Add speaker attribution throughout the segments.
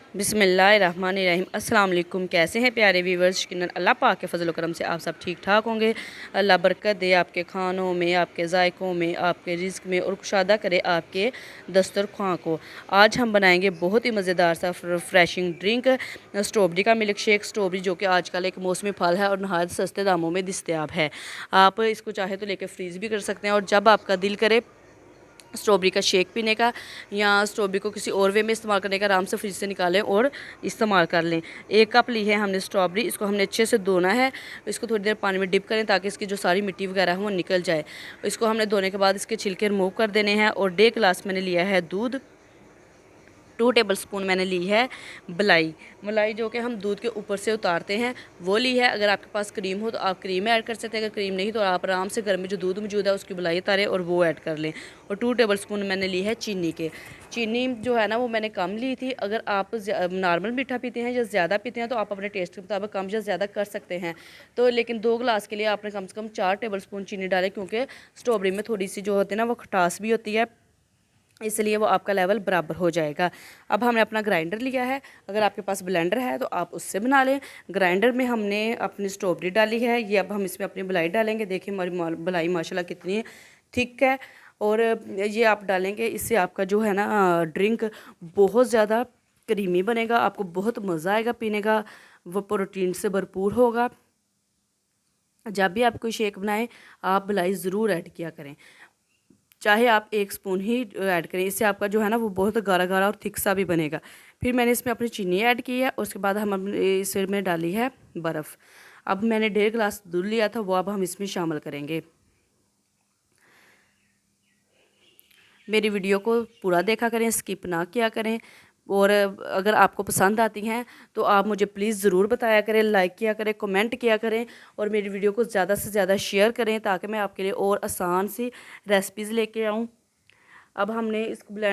Speaker 1: बिस्मिल्लाहिर्रहमानिर्रहीम। अस्सलाम वालेकुम। कैसे हैं प्यारे व्यूवर्स? यकीनन अल्लाह पाक के फजल करम से आप सब ठीक ठाक होंगे। अल्लाह बरकत दे आपके खानों में, आपके जायकों में, आपके रिज़्क में और कुशादा करे आपके दस्तरख्वां को। आज हम बनाएंगे बहुत ही मज़ेदार सा फ्रेशिंग ड्रिंक, स्ट्रॉबेरी का मिल्क शेक। स्ट्रॉबेरी जो कि आजकल एक मौसमी फल है और नहायत सस्ते दामों में दस्तयाब है। आप इसको चाहे तो लेके फ्रीज़ भी कर सकते हैं, और जब आपका दिल करे स्ट्रॉबेरी का शेक पीने का या स्ट्रॉबेरी को किसी और वे में इस्तेमाल करने का, आराम से फ्रिज से निकालें और इस्तेमाल कर लें। 1 कप ली है हमने स्ट्रॉबेरी, इसको हमने अच्छे से धोना है। इसको थोड़ी देर पानी में डिप करें ताकि इसकी जो सारी मिट्टी वगैरह है वो निकल जाए। इसको हमने धोने के बाद इसके छिलके रिमूव कर देने हैं। और 1.5 गिलास मैंने लिया है दूध। 2 टेबल स्पून मैंने ली है मलाई जो कि हम दूध के ऊपर से उतारते हैं, वो ली है। अगर आपके पास क्रीम हो तो आप क्रीम ऐड कर सकते हैं, अगर क्रीम नहीं तो आप आराम से घर में जो दूध मौजूद है उसकी मलाई उतारें और वो ऐड कर लें। और 2 टेबल स्पून मैंने ली है चीनी जो है ना वो मैंने कम ली थी। अगर आप नॉर्मल मीठा पीते हैं या ज़्यादा पीते हैं तो आप अपने टेस्ट के मुताबिक कम या ज़्यादा कर सकते हैं। तो लेकिन 2 गिलास के लिए आपने कम से कम 4 टेबल स्पून चीनी डालें, क्योंकि स्ट्रॉबेरी में थोड़ी सी जो होती है ना वो खटास भी होती है, इसलिए वो आपका लेवल बराबर हो जाएगा। अब हमने अपना ग्राइंडर लिया है, अगर आपके पास ब्लेंडर है तो आप उससे बना लें। ग्राइंडर में हमने अपनी स्ट्रॉबेरी डाली है, ये अब हम इसमें अपनी मलाई डालेंगे। देखिए हमारी मलाई माशाल्लाह कितनी थिक है। और ये आप डालेंगे, इससे आपका जो है ना ड्रिंक बहुत ज़्यादा क्रीमी बनेगा, आपको बहुत मज़ा आएगा पीने का, वो प्रोटीन से भरपूर होगा। जब भी आप कोई शेक बनाएं आप मलाई ज़रूर ऐड किया करें, चाहे आप 1 स्पून ही ऐड करें, इससे आपका जो है ना वो बहुत गाढ़ा गाढ़ा और थिक सा भी बनेगा। फिर मैंने इसमें अपनी चीनी ऐड की है, उसके बाद हम इसमें डाली है बर्फ़। अब मैंने 1.5 गिलास दूध लिया था, वो अब हम इसमें शामिल करेंगे। मेरी वीडियो को पूरा देखा करें, स्किप ना किया करें। और अगर आपको पसंद आती हैं तो आप मुझे प्लीज़ ज़रूर बताया करें, लाइक किया करें, कमेंट किया करें, और मेरी वीडियो को ज़्यादा से ज़्यादा शेयर करें ताकि मैं आपके लिए और आसान सी रेसिपीज़ लेके आऊँ। अब हमने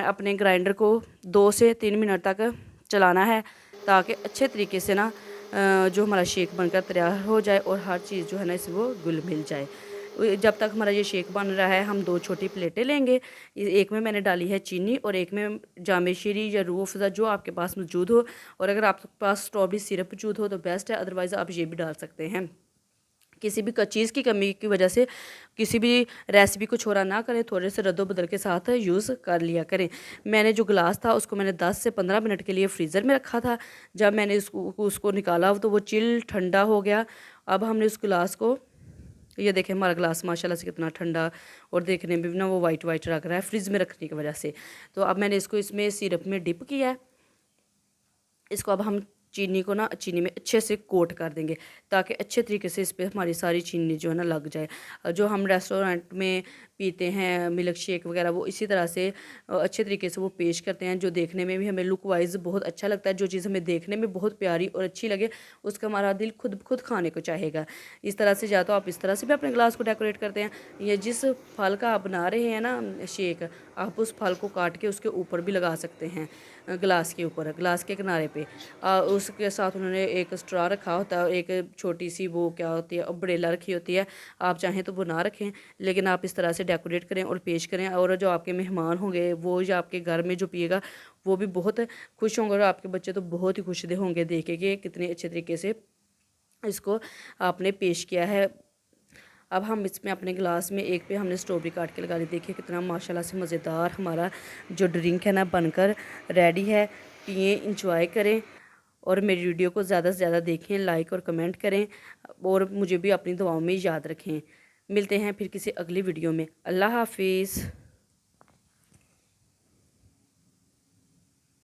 Speaker 1: अपने ग्राइंडर को 2 से 3 मिनट तक चलाना है ताकि अच्छे तरीके से ना जो हमारा शेक बनकर तैयार हो जाए और हर चीज़ जो है ना इसे वो घुल मिल जाए। जब तक हमारा ये शेक बन रहा है हम 2 छोटी प्लेटें लेंगे। एक में मैंने डाली है चीनी और एक में जामे शीरी या रूह अफ़ज़ा जो आपके पास मौजूद हो, और अगर आपके पास स्ट्रॉबेरी सिरप मौजूद हो तो बेस्ट है, अदरवाइज़ आप ये भी डाल सकते हैं। किसी भी चीज़ की कमी की वजह से किसी भी रेसिपी को छोड़ा ना करें, थोड़े से रद्दो बदल के साथ यूज़ कर लिया करें। मैंने जो गिलास था उसको मैंने 10 से 15 मिनट के लिए फ्रीज़र में रखा था। जब मैंने उसको निकाला तो वो चिल ठंडा हो गया। अब हमने उस गिलास को, ये देखें हमारा गिलास माशाल्लाह से कितना ठंडा और देखने में भी ना वो वाइट वाइट लग रहा है फ्रिज में रखने की वजह से। तो अब मैंने इसको इसमें सिरप में डिप किया है। इसको अब हम चीनी को ना चीनी में अच्छे से कोट कर देंगे ताकि अच्छे तरीके से इस पर हमारी सारी चीनी जो है ना लग जाए। जो हम रेस्टोरेंट में पीते हैं मिल्क शेक वगैरह, वो इसी तरह से अच्छे तरीके से वो पेश करते हैं, जो देखने में भी हमें लुक वाइज बहुत अच्छा लगता है। जो चीज़ हमें देखने में बहुत प्यारी और अच्छी लगे उसका हमारा दिल खुद खाने को चाहेगा। इस तरह से, या तो आप इस तरह से भी अपने गिलास को डेकोरेट करते हैं, या जिस फल का आप बना रहे हैं ना शेक, आप उस फल को काट के उसके ऊपर भी लगा सकते हैं, गिलास के ऊपर, गिलास के किनारे पे। उसके साथ उन्होंने एक स्ट्रॉ रखा होता है, एक छोटी सी वो क्या होती है अम्ब्रेला रखी होती है। आप चाहें तो वो ना रखें, लेकिन आप इस तरह से डेकोरेट करें और पेश करें, और जो आपके मेहमान होंगे वो या आपके घर में जो पिएगा वो भी बहुत खुश होंगे, और आपके बच्चे तो बहुत ही खुश होंगे देख के कि कितने अच्छे तरीके से इसको आपने पेश किया है। अब हम इसमें अपने गिलास में एक पे हमने स्ट्रॉबेरी काट के लगा ली। देखिए कितना माशाल्लाह से मज़ेदार हमारा जो ड्रिंक है ना बनकर रेडी है। पिएँ, इंजॉय करें, और मेरी वीडियो को ज़्यादा से ज़्यादा देखें, लाइक और कमेंट करें, और मुझे भी अपनी दुआओं में याद रखें। मिलते हैं फिर किसी अगली वीडियो में। अल्लाह हाफिज़।